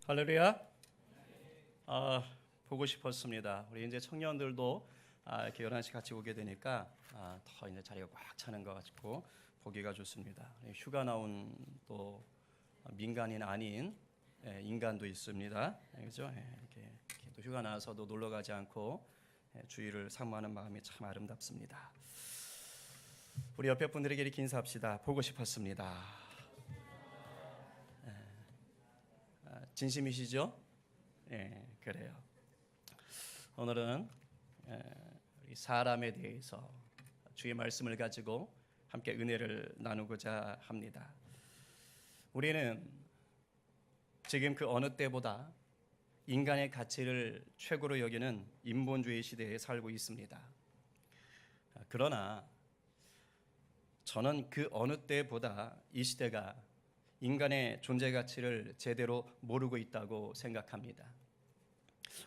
할렐루야. 보고 싶었습니다. 우리 이제 청년들도 이렇게 11시 같이 오게 되니까 더 이제 자리가 꽉 차는 것 같고 보기가 좋습니다. 휴가 나온 또 민간인 아닌 인간도 있습니다. 그렇죠? 이렇게 또 휴가 나와서도 놀러 가지 않고 주의를 사모하는 마음이 참 아름답습니다. 우리 옆에 분들에게 이렇게 인사합시다. 보고 싶었습니다. 진심이시죠? 그래요. 오늘은 우리 사람에 대해서 주의 말씀을 가지고 함께 은혜를 나누고자 합니다. 우리는 지금 그 어느 때보다 인간의 가치를 최고로 여기는 인본주의 시대에 살고 있습니다. 그러나 저는 그 어느 때보다 이 시대가 인간의 존재 가치를 제대로 모르고 있다고 생각합니다.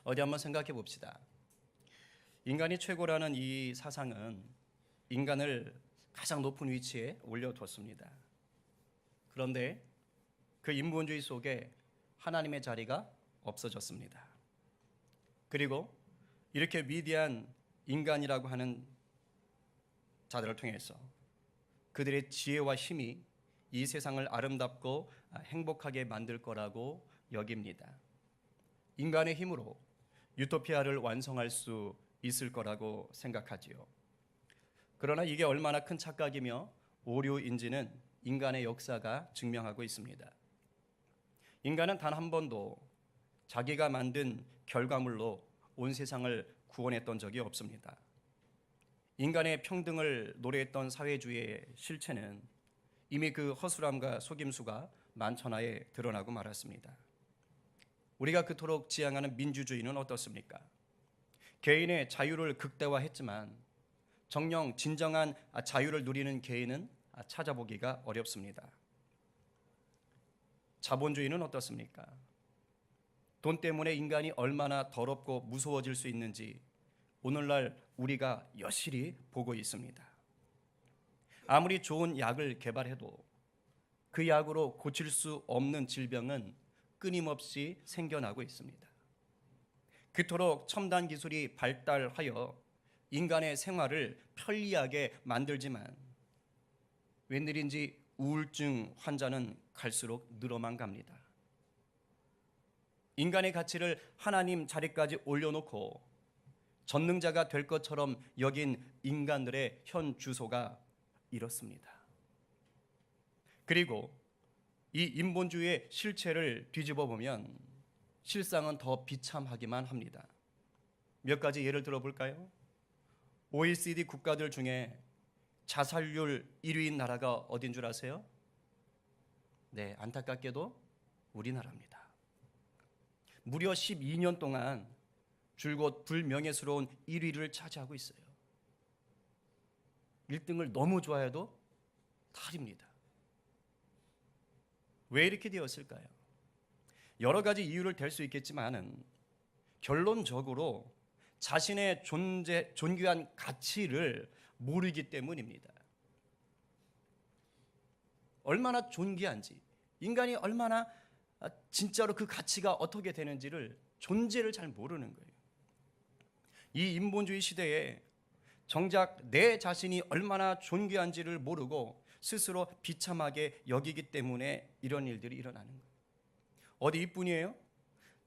어디 한번 생각해 봅시다. 인간이 최고라는 이 사상은 인간을 가장 높은 위치에 올려뒀습니다. 그런데 그 인본주의 속에 하나님의 자리가 없어졌습니다. 그리고 이렇게 위대한 인간이라고 하는 자들을 통해서 그들의 지혜와 힘이 이 세상을 아름답고 행복하게 만들 거라고 여깁니다. 인간의 힘으로 유토피아를 완성할 수 있을 거라고 생각하지요. 그러나 이게 얼마나 큰 착각이며 오류인지는 인간의 역사가 증명하고 있습니다. 인간은 단 한 번도 자기가 만든 결과물로 온 세상을 구원했던 적이 없습니다. 인간의 평등을 노래했던 사회주의의 실체는 이미 그 허술함과 속임수가 만천하에 드러나고 말았습니다. 우리가 그토록 지향하는 민주주의는 어떻습니까? 개인의 자유를 극대화했지만 정녕 진정한 자유를 누리는 개인은 찾아보기가 어렵습니다. 자본주의는 어떻습니까? 돈 때문에 인간이 얼마나 더럽고 무서워질 수 있는지 오늘날 우리가 여실히 보고 있습니다. 아무리 좋은 약을 개발해도 그 약으로 고칠 수 없는 질병은 끊임없이 생겨나고 있습니다. 그토록 첨단 기술이 발달하여 인간의 생활을 편리하게 만들지만 웬일인지 우울증 환자는 갈수록 늘어만 갑니다. 인간의 가치를 하나님 자리까지 올려놓고 전능자가 될 것처럼 여긴 인간들의 현 주소가 이렇습니다. 그리고 이 인본주의의 실체를 뒤집어 보면 실상은 더 비참하기만 합니다. 몇 가지 예를 들어볼까요? OECD 국가들 중에 자살률 1위인 나라가 어딘 줄 아세요? 네, 안타깝게도 우리나라입니다. 무려 12년 동안 줄곧 불명예스러운 1위를 차지하고 있어요. 1등을 너무 좋아해도 탈입니다. 왜 이렇게 되었을까요? 여러 가지 이유를 댈 수 있겠지만은 결론적으로 자신의 존귀한 가치를 모르기 때문입니다. 얼마나 존귀한지, 인간이 얼마나 진짜로 그 가치가 어떻게 되는지를 존재를 잘 모르는 거예요. 이 인본주의 시대에 정작 내 자신이 얼마나 존귀한지를 모르고 스스로 비참하게 여기기 때문에 이런 일들이 일어나는 거예요. 어디 이뿐이에요?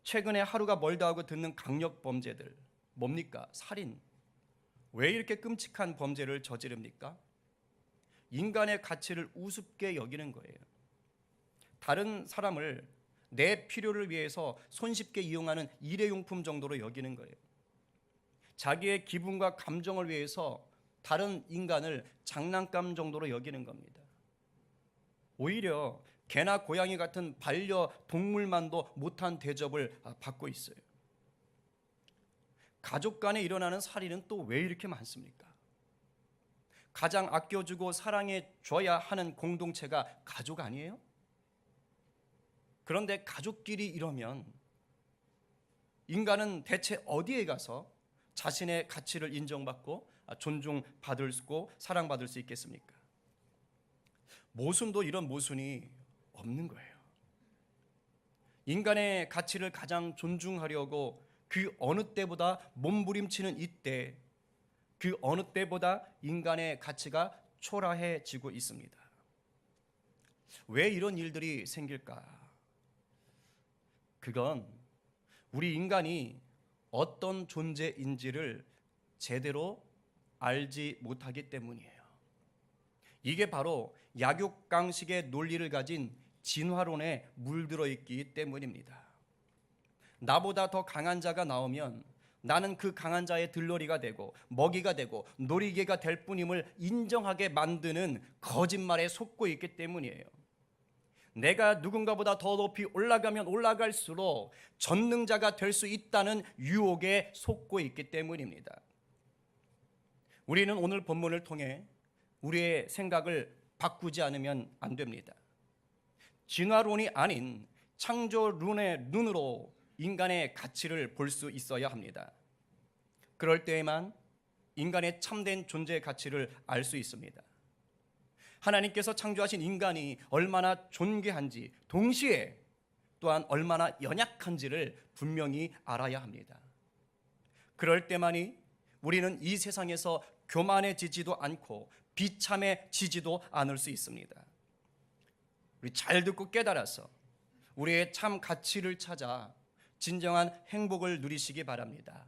최근에 하루가 멀다 하고 듣는 강력 범죄들 뭡니까? 살인. 왜 이렇게 끔찍한 범죄를 저지릅니까? 인간의 가치를 우습게 여기는 거예요. 다른 사람을 내 필요를 위해서 손쉽게 이용하는 일회용품 정도로 여기는 거예요. 자기의 기분과 감정을 위해서 다른 인간을 장난감 정도로 여기는 겁니다. 오히려 개나 고양이 같은 반려동물만도 못한 대접을 받고 있어요. 가족 간에 일어나는 살인은 또 왜 이렇게 많습니까? 가장 아껴주고 사랑해줘야 하는 공동체가 가족 아니에요? 그런데 가족끼리 이러면 인간은 대체 어디에 가서 자신의 가치를 인정받고 존중받을 수 있고 사랑받을 수 있겠습니까? 모순도 이런 모순이 없는 거예요. 인간의 가치를 가장 존중하려고 그 어느 때보다 몸부림치는 이때, 그 어느 때보다 인간의 가치가 초라해지고 있습니다. 왜 이런 일들이 생길까? 그건 우리 인간이 어떤 존재인지를 제대로 알지 못하기 때문이에요. 이게 바로 약육강식의 논리를 가진 진화론에 물들어 있기 때문입니다. 나보다 더 강한 자가 나오면 나는 그 강한 자의 들러리가 되고 먹이가 되고 놀이개가 될 뿐임을 인정하게 만드는 거짓말에 속고 있기 때문이에요. 내가 누군가보다 더 높이 올라가면 올라갈수록 전능자가 될 수 있다는 유혹에 속고 있기 때문입니다. 우리는 오늘 본문을 통해 우리의 생각을 바꾸지 않으면 안 됩니다. 진화론이 아닌 창조론의 눈으로 인간의 가치를 볼 수 있어야 합니다. 그럴 때에만 인간의 참된 존재의 가치를 알 수 있습니다. 하나님께서 창조하신 인간이 얼마나 존귀한지, 동시에 또한 얼마나 연약한지를 분명히 알아야 합니다. 그럴 때만이 우리는 이 세상에서 교만해지지도 않고 비참해지지도 않을 수 있습니다. 우리 잘 듣고 깨달아서 우리의 참 가치를 찾아 진정한 행복을 누리시기 바랍니다.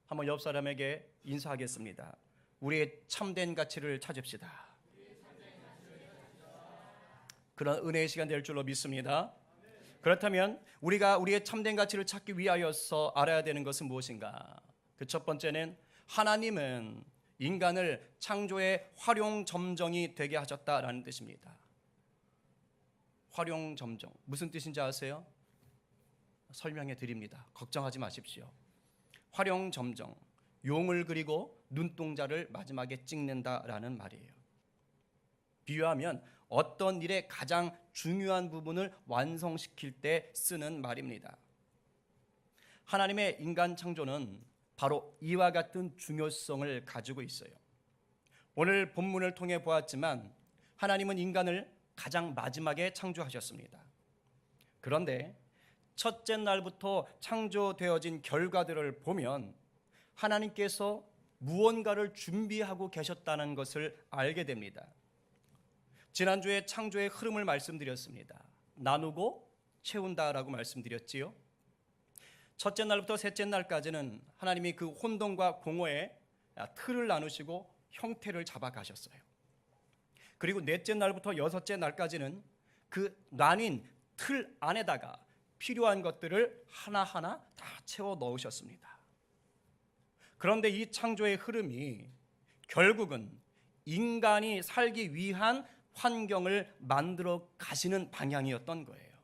한번 옆 사람에게 인사하겠습니다. 우리의 참된 가치를 찾읍시다. 그런 은혜의 시간 될 줄로 믿습니다. 그렇다면 우리가 우리의 참된 가치를 찾기 위하여서 알아야 되는 것은 무엇인가? 그 첫 번째는 하나님은 인간을 창조의 활용점정이 되게 하셨다라는 뜻입니다. 활용점정, 무슨 뜻인지 아세요? 설명해 드립니다. 걱정하지 마십시오. 활용점정, 용을 그리고 눈동자를 마지막에 찍는다라는 말이에요. 비유하면 어떤 일의 가장 중요한 부분을 완성시킬 때 쓰는 말입니다. 하나님의 인간 창조는 바로 이와 같은 중요성을 가지고 있어요. 오늘 본문을 통해 보았지만 하나님은 인간을 가장 마지막에 창조하셨습니다. 그런데 첫째 날부터 창조되어진 결과들을 보면 하나님께서 무언가를 준비하고 계셨다는 것을 알게 됩니다. 지난주에 창조의 흐름을 말씀드렸습니다. 나누고 채운다라고 말씀드렸지요. 첫째 날부터 셋째 날까지는 하나님이 그 혼돈과 공허의 틀을 나누시고 형태를 잡아 가셨어요. 그리고 넷째 날부터 여섯째 날까지는 그 나뉜 틀 안에다가 필요한 것들을 하나하나 다 채워 넣으셨습니다. 그런데 이 창조의 흐름이 결국은 인간이 살기 위한 환경을 만들어 가시는 방향이었던 거예요.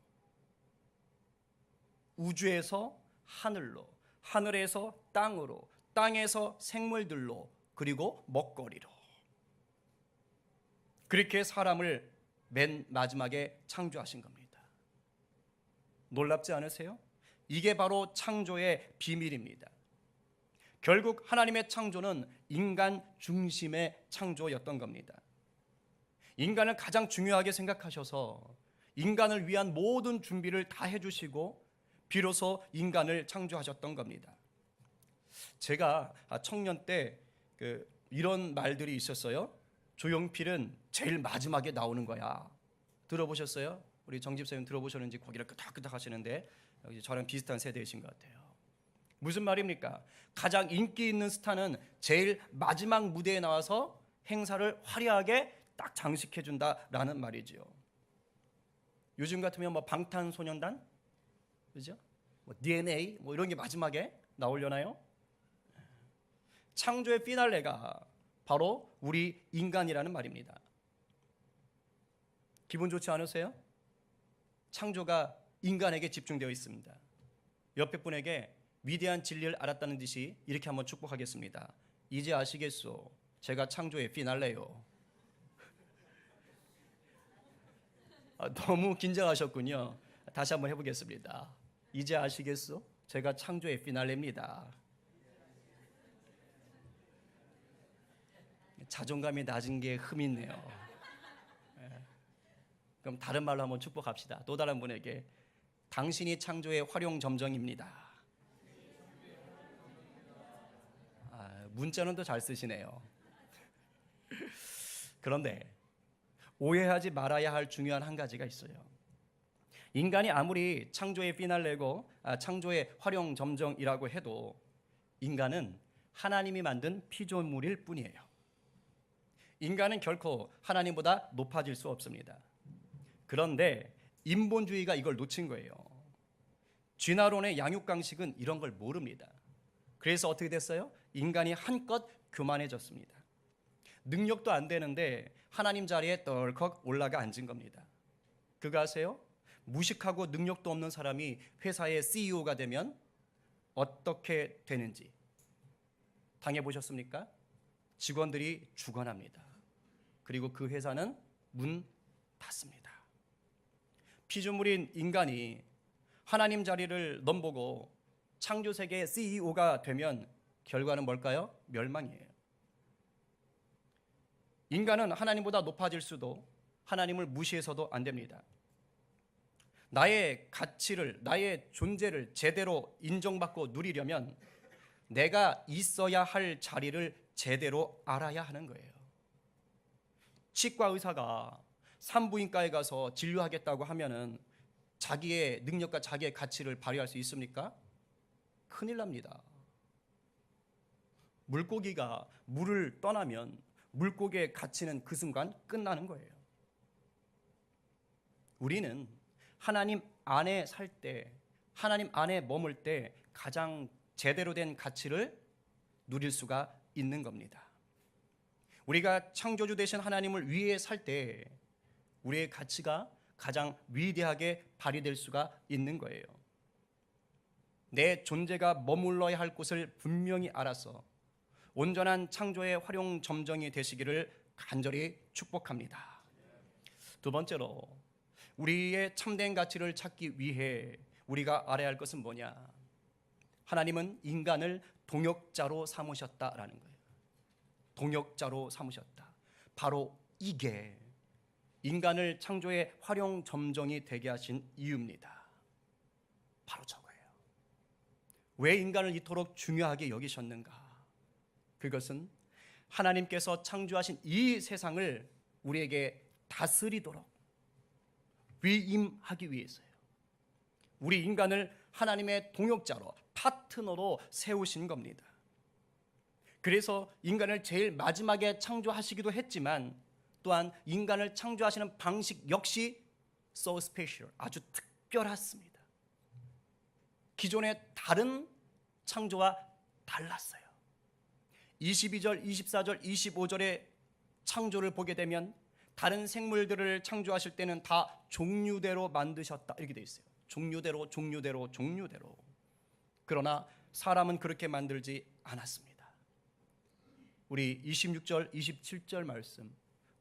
우주에서 하늘로, 하늘에서 땅으로, 땅에서 생물들로, 그리고 먹거리로. 그렇게 사람을 맨 마지막에 창조하신 겁니다. 놀랍지 않으세요? 이게 바로 창조의 비밀입니다. 결국 하나님의 창조는 인간 중심의 창조였던 겁니다. 인간을 가장 중요하게 생각하셔서 인간을 위한 모든 준비를 다 해주시고 비로소 인간을 창조하셨던 겁니다. 제가 청년 때 이런 말들이 있었어요. 조용필은 제일 마지막에 나오는 거야. 들어보셨어요? 우리 정집사님 들어보셨는지 고개를 끄덕끄덕 하시는데 저랑 비슷한 세대이신 것 같아요. 무슨 말입니까? 가장 인기 있는 스타는 제일 마지막 무대에 나와서 행사를 화려하게 딱 장식해 준다라는 말이지요. 요즘 같으면 뭐 방탄소년단, 그죠? 뭐 DNA 뭐 이런 게 마지막에 나오려나요? 창조의 피날레가 바로 우리 인간이라는 말입니다. 기분 좋지 않으세요? 창조가 인간에게 집중되어 있습니다. 옆에 분에게 위대한 진리를 알았다는 듯이 이렇게 한번 축복하겠습니다. 이제 아시겠소? 제가 창조의 피날레요. 너무 긴장하셨군요. 다시 한번 해보겠습니다. 이제 아시겠소? 제가 창조의 피날레입니다. 자존감이 낮은 게 흠이 있네요. 그럼 다른 말로 한번 축복합시다. 또 다른 분에게 당신이 창조의 활용점정입니다. 문자는 더 잘 쓰시네요. 그런데 오해하지 말아야 할 중요한 한 가지가 있어요. 인간이 아무리 창조의 피날레고 창조의 활용점정이라고 해도 인간은 하나님이 만든 피조물일 뿐이에요. 인간은 결코 하나님보다 높아질 수 없습니다. 그런데 인본주의가 이걸 놓친 거예요. 쥐나론의 양육강식은 이런 걸 모릅니다. 그래서 어떻게 됐어요? 인간이 한껏 교만해졌습니다. 능력도 안 되는데 하나님 자리에 덜컥 올라가 앉은 겁니다. 그거 아세요? 무식하고 능력도 없는 사람이 회사의 CEO가 되면 어떻게 되는지 당해보셨습니까? 직원들이 죽어납니다. 그리고 그 회사는 문 닫습니다. 피조물인 인간이 하나님 자리를 넘보고 창조세계의 CEO가 되면 결과는 뭘까요? 멸망이에요. 인간은 하나님보다 높아질 수도 하나님을 무시해서도 안 됩니다. 나의 가치를, 나의 존재를 제대로 인정받고 누리려면 내가 있어야 할 자리를 제대로 알아야 하는 거예요. 치과 의사가 산부인과에 가서 진료하겠다고 하면은 자기의 능력과 자기의 가치를 발휘할 수 있습니까? 큰일 납니다. 물고기가 물을 떠나면 물고기의 가치는 그 순간 끝나는 거예요. 우리는 하나님 안에 살 때, 하나님 안에 머물 때 가장 제대로 된 가치를 누릴 수가 있는 겁니다. 우리가 창조주 되신 하나님을 위해 살 때 우리의 가치가 가장 위대하게 발휘될 수가 있는 거예요. 내 존재가 머물러야 할 곳을 분명히 알아서 온전한 창조의 활용점정이 되시기를 간절히 축복합니다. 두 번째로 우리의 참된 가치를 찾기 위해 우리가 알아야 할 것은 뭐냐? 하나님은 인간을 동역자로 삼으셨다라는 거예요. 동역자로 삼으셨다. 바로 이게 인간을 창조의 활용점정이 되게 하신 이유입니다. 바로 저거예요. 왜 인간을 이토록 중요하게 여기셨는가? 그것은 하나님께서 창조하신 이 세상을 우리에게 다스리도록 위임하기 위해서요. 우리 인간을 하나님의 동역자로, 파트너로 세우신 겁니다. 그래서 인간을 제일 마지막에 창조하시기도 했지만 또한 인간을 창조하시는 방식 역시 so special, 아주 특별했습니다. 기존의 다른 창조와 달랐어요. 22절, 24절, 25절의 창조를 보게 되면 다른 생물들을 창조하실 때는 다 종류대로 만드셨다 이렇게 되어 있어요. 종류대로, 종류대로, 종류대로. 그러나 사람은 그렇게 만들지 않았습니다. 우리 26절, 27절 말씀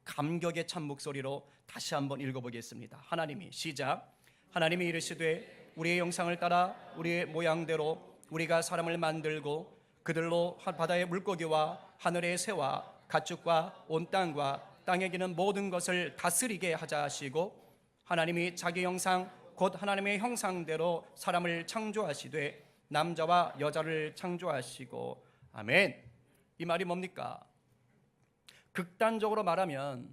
감격의 참 목소리로 다시 한번 읽어보겠습니다. 하나님이 시작. 하나님이 이르시되 우리의 형상을 따라 우리의 모양대로 우리가 사람을 만들고 그들로 바다의 물고기와 하늘의 새와 가축과 온 땅과 땅에 기는 모든 것을 다스리게 하자 하시고 하나님이 자기 형상 곧 하나님의 형상대로 사람을 창조하시되 남자와 여자를 창조하시고 아멘. 이 말이 뭡니까? 극단적으로 말하면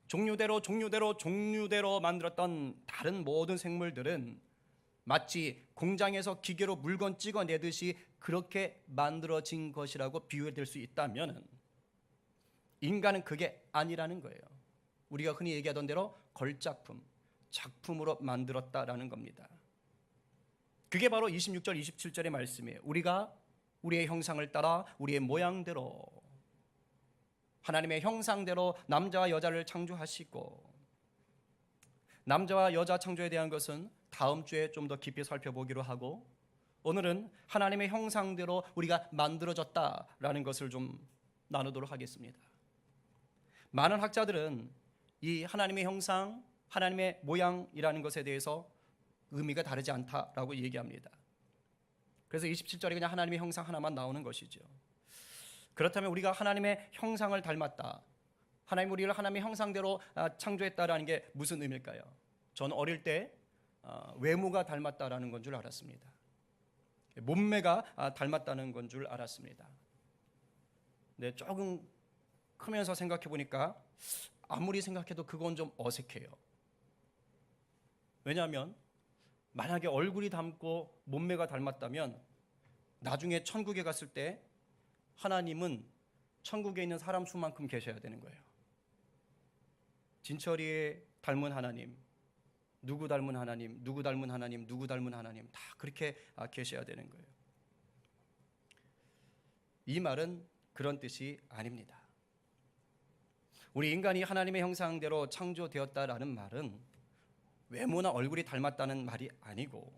종류대로 종류대로 종류대로 만들었던 다른 모든 생물들은 마치 공장에서 기계로 물건 찍어내듯이 그렇게 만들어진 것이라고 비유될 수 있다면 인간은 그게 아니라는 거예요. 우리가 흔히 얘기하던 대로 걸작품, 작품으로 만들었다라는 겁니다. 그게 바로 26절, 27절의 말씀이에요. 우리가 우리의 형상을 따라 우리의 모양대로 하나님의 형상대로 남자와 여자를 창조하시고 남자와 여자 창조에 대한 것은 다음 주에 좀 더 깊이 살펴보기로 하고 오늘은 하나님의 형상대로 우리가 만들어졌다라는 것을 좀 나누도록 하겠습니다. 많은 학자들은 이 하나님의 형상, 하나님의 모양이라는 것에 대해서 의미가 다르지 않다라고 얘기합니다. 그래서 27절에 그냥 하나님의 형상 하나만 나오는 것이죠. 그렇다면 우리가 하나님의 형상을 닮았다. 하나님 우리를 하나님의 형상대로 창조했다라는 게 무슨 의미일까요? 저는 어릴 때 외모가 닮았다라는 건 줄 알았습니다. 몸매가 닮았다는 건 줄 알았습니다. 네, 조금 크면서 생각해 보니까 아무리 생각해도 그건 좀 어색해요. 왜냐하면 만약에 얼굴이 닮고 몸매가 닮았다면 나중에 천국에 갔을 때 하나님은 천국에 있는 사람 수만큼 계셔야 되는 거예요. 진철이의 닮은 하나님, 누구 닮은 하나님, 누구 닮은 하나님, 누구 닮은 하나님 다 그렇게 계셔야 되는 거예요. 이 말은 그런 뜻이 아닙니다. 우리 인간이 하나님의 형상대로 창조되었다라는 말은 외모나 얼굴이 닮았다는 말이 아니고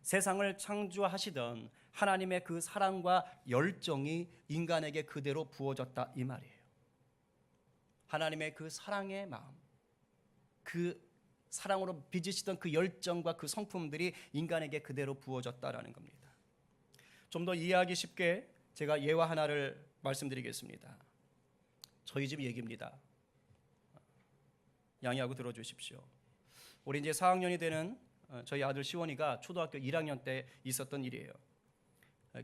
세상을 창조하시던 하나님의 그 사랑과 열정이 인간에게 그대로 부어졌다 이 말이에요. 하나님의 그 사랑의 마음, 그 사랑으로 빚으시던 그 열정과 그 성품들이 인간에게 그대로 부어졌다라는 겁니다. 좀 더 이해하기 쉽게 제가 예화 하나를 말씀드리겠습니다. 저희 집 얘기입니다. 양해하고 들어주십시오. 우리 이제 4학년이 되는 저희 아들 시원이가 초등학교 1학년 때 있었던 일이에요.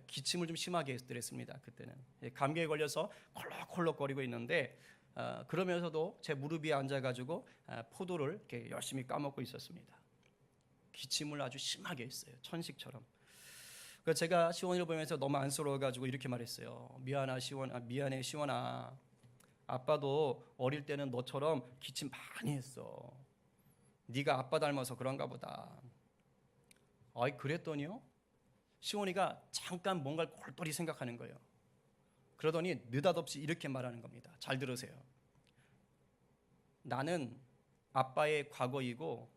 기침을 좀 심하게 했더랬습니다. 그때는 감기에 걸려서 콜록콜록거리고 있는데 그러면서도 제 무릎 위에 앉아가지고 포도를 이렇게 열심히 까먹고 있었습니다. 기침을 아주 심하게 했어요. 천식처럼. 그래서 제가 시원이를 보면서 너무 안쓰러워가지고 이렇게 말했어요. 미안해 시원아. 아빠도 어릴 때는 너처럼 기침 많이 했어. 네가 아빠 닮아서 그런가 보다. 아이 그랬더니요. 시원이가 잠깐 뭔가를 골똘히 생각하는 거예요. 그러더니 느닷없이 이렇게 말하는 겁니다. 잘 들으세요. 나는 아빠의 과거이고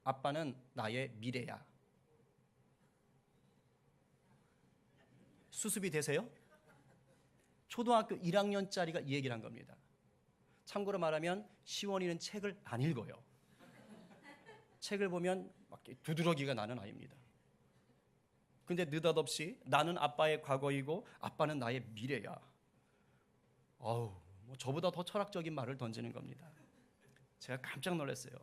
아빠는 나의 미래야. 수습이 되세요? 초등학교 1학년짜리가 이 얘기를 한 겁니다. 참고로 말하면 시원이는 책을 안 읽어요. 책을 보면 막 두드러기가 나는 아이입니다. 근데 느닷없이 나는 아빠의 과거이고 아빠는 나의 미래야. 뭐 저보다 더 철학적인 말을 던지는 겁니다. 제가 깜짝 놀랐어요.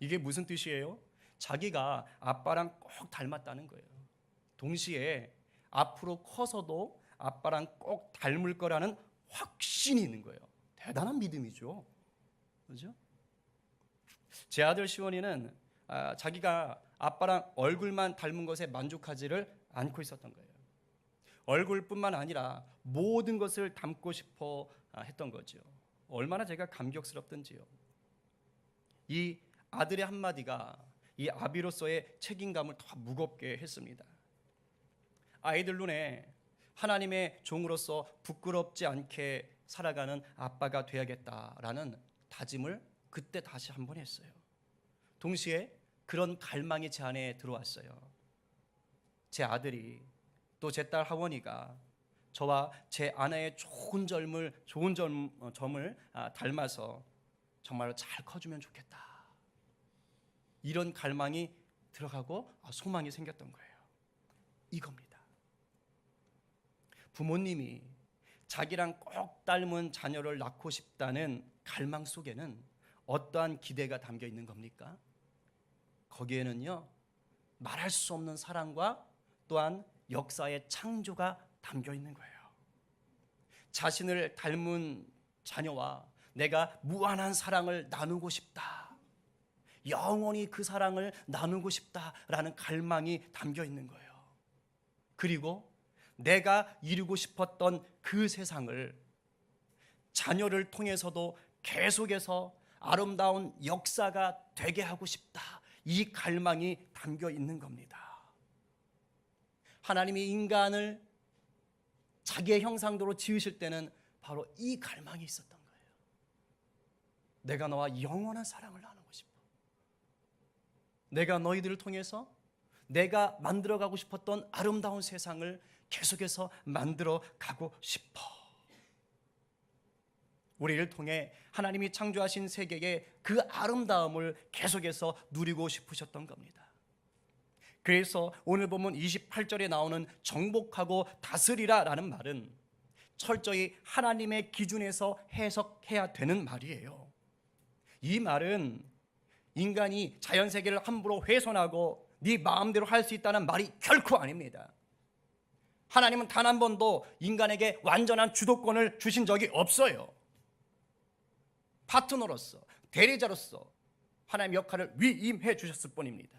이게 무슨 뜻이에요? 자기가 아빠랑 꼭 닮았다는 거예요. 동시에 앞으로 커서도 아빠랑 꼭 닮을 거라는 확신이 있는 거예요. 대단한 믿음이죠. 그렇죠? 제 아들 시원이는 자기가 아빠랑 얼굴만 닮은 것에 만족하지를 않고 있었던 거예요. 얼굴뿐만 아니라 모든 것을 닮고 싶어 했던 거죠. 얼마나 제가 감격스럽던지요. 이 아들의 한마디가 이 아비로서의 책임감을 더 무겁게 했습니다. 아이들 눈에 하나님의 종으로서 부끄럽지 않게 살아가는 아빠가 돼야겠다라는 다짐을 그때 다시 한번 했어요. 동시에 그런 갈망이 제 안에 들어왔어요. 제 아들이 또 제 딸 하원이가 저와 제 아내의 좋은 점을 닮아서 정말로 잘 커주면 좋겠다. 이런 갈망이 들어가고 소망이 생겼던 거예요. 이겁니다. 부모님이 자기랑 꼭 닮은 자녀를 낳고 싶다는 갈망 속에는 어떠한 기대가 담겨 있는 겁니까? 거기에는요, 말할 수 없는 사랑과 또한 역사의 창조가 담겨 있는 거예요. 자신을 닮은 자녀와 내가 무한한 사랑을 나누고 싶다. 영원히 그 사랑을 나누고 싶다라는 갈망이 담겨 있는 거예요. 그리고 내가 이루고 싶었던 그 세상을 자녀를 통해서도 계속해서 아름다운 역사가 되게 하고 싶다. 이 갈망이 담겨 있는 겁니다. 하나님이 인간을 자기의 형상대로 지으실 때는 바로 이 갈망이 있었던 거예요. 내가 너와 영원한 사랑을 나누고 싶어. 내가 너희들을 통해서 내가 만들어가고 싶었던 아름다운 세상을 계속해서 만들어 가고 싶어. 우리를 통해 하나님이 창조하신 세계의 그 아름다움을 계속해서 누리고 싶으셨던 겁니다. 그래서 오늘 보면 28절에 나오는 정복하고 다스리라 라는 말은 철저히 하나님의 기준에서 해석해야 되는 말이에요. 이 말은 인간이 자연세계를 함부로 훼손하고 네 마음대로 할 수 있다는 말이 결코 아닙니다. 하나님은 단 한 번도 인간에게 완전한 주도권을 주신 적이 없어요. 파트너로서, 대리자로서 하나님의 역할을 위임해 주셨을 뿐입니다.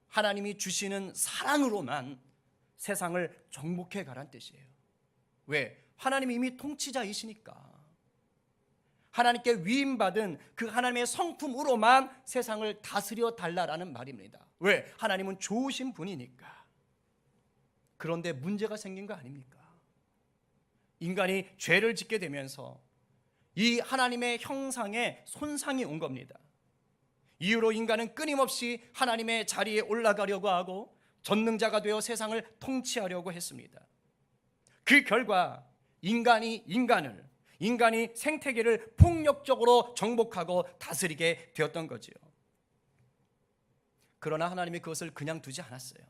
하나님이 주시는 사랑으로만 세상을 정복해 가란 뜻이에요. 왜? 하나님이 이미 통치자이시니까. 하나님께 위임받은 그 하나님의 성품으로만 세상을 다스려 달라라는 말입니다. 왜? 하나님은 좋으신 분이니까. 그런데 문제가 생긴 거 아닙니까? 인간이 죄를 짓게 되면서 이 하나님의 형상에 손상이 온 겁니다. 이후로 인간은 끊임없이 하나님의 자리에 올라가려고 하고 전능자가 되어 세상을 통치하려고 했습니다. 그 결과 인간이 생태계를 폭력적으로 정복하고 다스리게 되었던 거지요. 그러나 하나님이 그것을 그냥 두지 않았어요.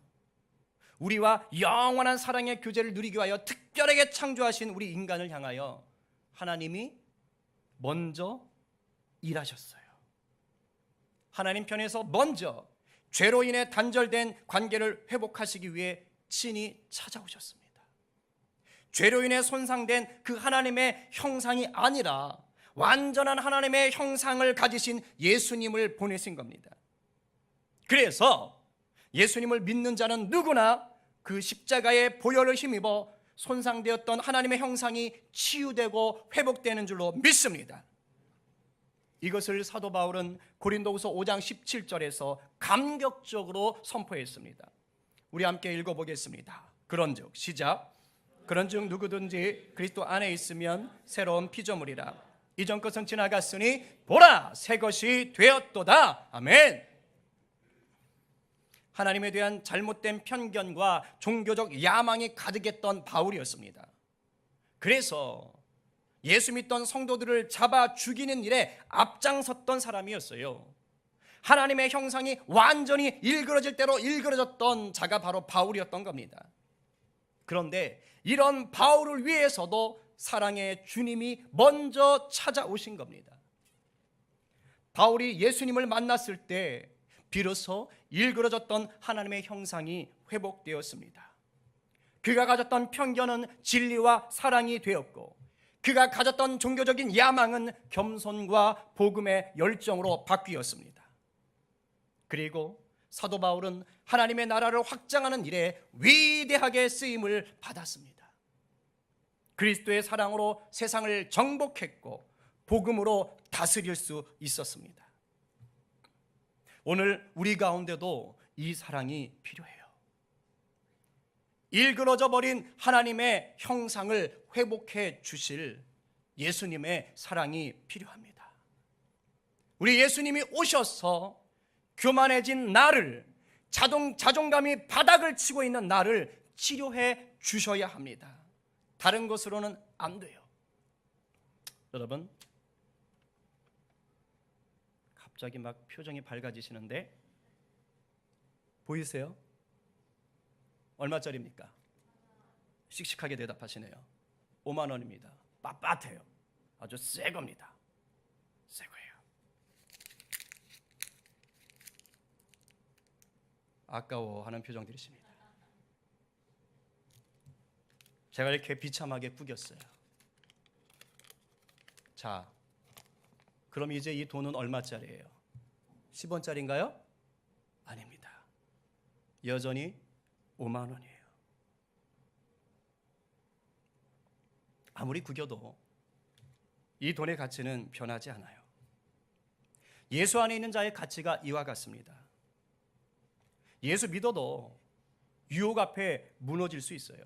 우리와 영원한 사랑의 교제를 누리기 위하여 특별하게 창조하신 우리 인간을 향하여 하나님이 먼저 일하셨어요. 하나님 편에서 먼저 죄로 인해 단절된 관계를 회복하시기 위해 친히 찾아오셨습니다. 죄로 인해 손상된 그 하나님의 형상이 아니라 완전한 하나님의 형상을 가지신 예수님을 보내신 겁니다. 그래서 예수님을 믿는 자는 누구나 그 십자가의 보혈을 힘입어 손상되었던 하나님의 형상이 치유되고 회복되는 줄로 믿습니다. 이것을 사도 바울은 고린도후서 5장 17절에서 감격적으로 선포했습니다. 우리 함께 읽어보겠습니다. 그런즉 시작. 그런즉 누구든지 그리스도 안에 있으면 새로운 피조물이라. 이전 것은 지나갔으니 보라 새 것이 되었도다. 아멘. 하나님에 대한 잘못된 편견과 종교적 야망이 가득했던 바울이었습니다. 그래서 예수 믿던 성도들을 잡아 죽이는 일에 앞장섰던 사람이었어요. 하나님의 형상이 완전히 일그러질 대로 일그러졌던 자가 바로 바울이었던 겁니다. 그런데 이런 바울을 위해서도 사랑의 주님이 먼저 찾아오신 겁니다. 바울이 예수님을 만났을 때 비로소 일그러졌던 하나님의 형상이 회복되었습니다. 그가 가졌던 편견은 진리와 사랑이 되었고, 그가 가졌던 종교적인 야망은 겸손과 복음의 열정으로 바뀌었습니다. 그리고 사도 바울은 하나님의 나라를 확장하는 일에 위대하게 쓰임을 받았습니다. 그리스도의 사랑으로 세상을 정복했고 복음으로 다스릴 수 있었습니다. 오늘 우리 가운데도 이 사랑이 필요해요. 일그러져 버린 하나님의 형상을 회복해 주실 예수님의 사랑이 필요합니다. 우리 예수님이 오셔서 교만해진 나를, 자존감이 바닥을 치고 있는 나를 치료해 주셔야 합니다. 다른 것으로는 안 돼요. 여러분, 갑자기 막 표정이 밝아지시는데 보이세요? 얼마짜리입니까? 씩씩하게 대답하시네요. 5만 원입니다. 빳빳해요. 아주 새 겁니다. 새 거예요. 아까워하는 표정 들으십니다. 제가 이렇게 비참하게 구겼어요. 자, 그럼 이제 이 돈은 얼마짜리예요? 10원짜리인가요? 아닙니다. 여전히 5만 원이에요. 아무리 구겨도 이 돈의 가치는 변하지 않아요. 예수 안에 있는 자의 가치가 이와 같습니다. 예수 믿어도 유혹 앞에 무너질 수 있어요.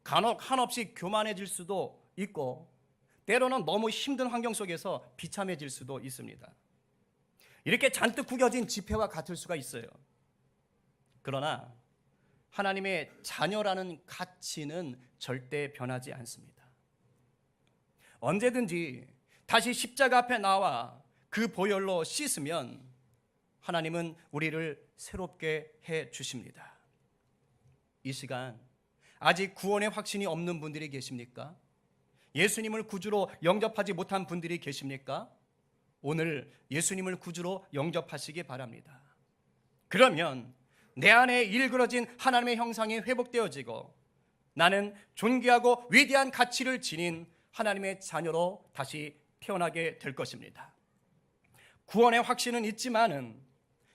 간혹 한없이 교만해질 수도 있고, 때로는 너무 힘든 환경 속에서 비참해질 수도 있습니다. 이렇게 잔뜩 구겨진 지폐와 같을 수가 있어요. 그러나 하나님의 자녀라는 가치는 절대 변하지 않습니다. 언제든지 다시 십자가 앞에 나와 그 보혈로 씻으면 하나님은 우리를 새롭게 해 주십니다. 이 시간 아직 구원의 확신이 없는 분들이 계십니까? 예수님을 구주로 영접하지 못한 분들이 계십니까? 오늘 예수님을 구주로 영접하시기 바랍니다. 그러면 내 안에 일그러진 하나님의 형상이 회복되어지고 나는 존귀하고 위대한 가치를 지닌 하나님의 자녀로 다시 태어나게 될 것입니다. 구원의 확신은 있지만은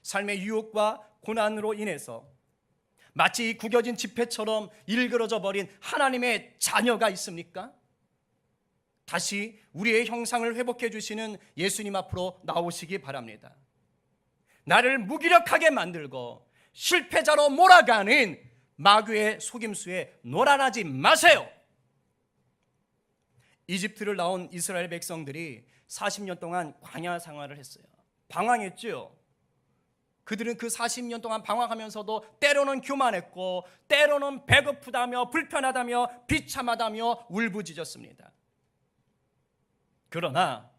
삶의 유혹과 고난으로 인해서 마치 구겨진 지폐처럼 일그러져 버린 하나님의 자녀가 있습니까? 다시 우리의 형상을 회복해 주시는 예수님 앞으로 나오시기 바랍니다. 나를 무기력하게 만들고 실패자로 몰아가는 마귀의 속임수에 놀아나지 마세요. 이집트를 나온 이스라엘 백성들이 40년 동안 광야 생활을 했어요. 방황했죠. 그들은 그 40년 동안 방황하면서도 때로는 교만했고 때로는 배고프다며 불편하다며 비참하다며 울부짖었습니다. 그러나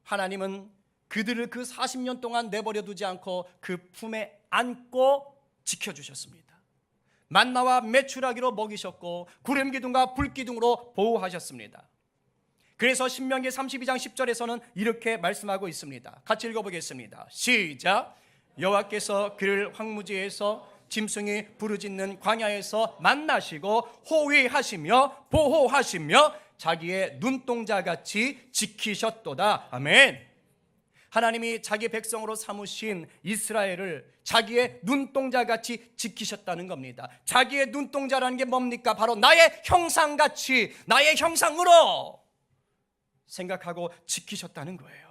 하나님은 그들을 그 40년 동안 내버려 두지 않고 그 품에 안고 지켜주셨습니다. 만나와 메추라기로 먹이셨고 구름기둥과 불기둥으로 보호하셨습니다. 그래서 신명기 32장 10절에서는 이렇게 말씀하고 있습니다. 같이 읽어보겠습니다. 시작. 여호와께서 그를 황무지에서 짐승이 부르짖는 광야에서 만나시고 호위하시며 보호하시며 자기의 눈동자같이 지키셨도다. 아멘. 하나님이 자기 백성으로 삼으신 이스라엘을 자기의 눈동자같이 지키셨다는 겁니다. 자기의 눈동자라는 게 뭡니까? 바로 나의 형상같이, 나의 형상으로 생각하고 지키셨다는 거예요.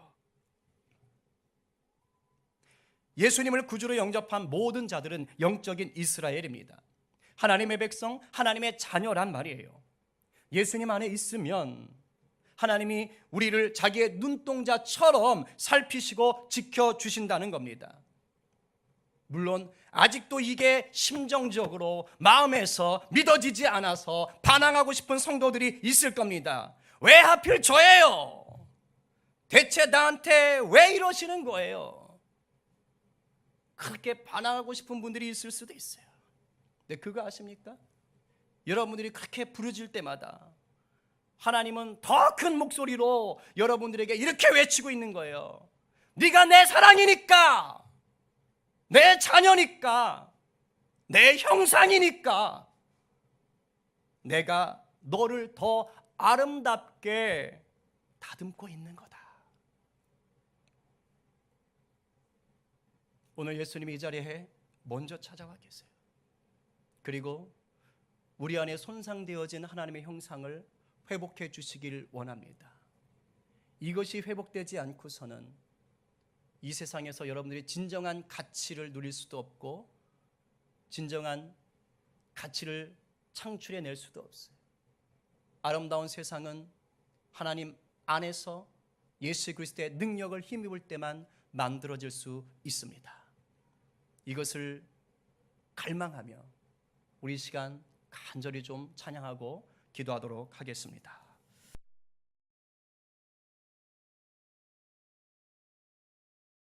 예수님을 구주로 영접한 모든 자들은 영적인 이스라엘입니다. 하나님의 백성, 하나님의 자녀란 말이에요. 예수님 안에 있으면 하나님이 우리를 자기의 눈동자처럼 살피시고 지켜주신다는 겁니다. 물론 아직도 이게 심정적으로 마음에서 믿어지지 않아서 반항하고 싶은 성도들이 있을 겁니다. 왜 하필 저예요? 대체 나한테 왜 이러시는 거예요? 그렇게 반항하고 싶은 분들이 있을 수도 있어요. 근데 그거 아십니까? 여러분들이 그렇게 부르짖을 때마다 하나님은 더 큰 목소리로 여러분들에게 이렇게 외치고 있는 거예요. 네가 내 사랑이니까, 내 자녀니까, 내 형상이니까 내가 너를 더 아름답게 다듬고 있는 거다. 오늘 예수님이 이 자리에 먼저 찾아와 계세요. 그리고 우리 안에 손상되어진 하나님의 형상을 회복해 주시길 원합니다. 이것이 회복되지 않고서는 이 세상에서 여러분들이 진정한 가치를 누릴 수도 없고 진정한 가치를 창출해낼 수도 없어요. 아름다운 세상은 하나님 안에서 예수 그리스도의 능력을 힘입을 때만 만들어질 수 있습니다. 이것을 갈망하며 우리 시간 간절히 좀 찬양하고 기도하도록 하겠습니다.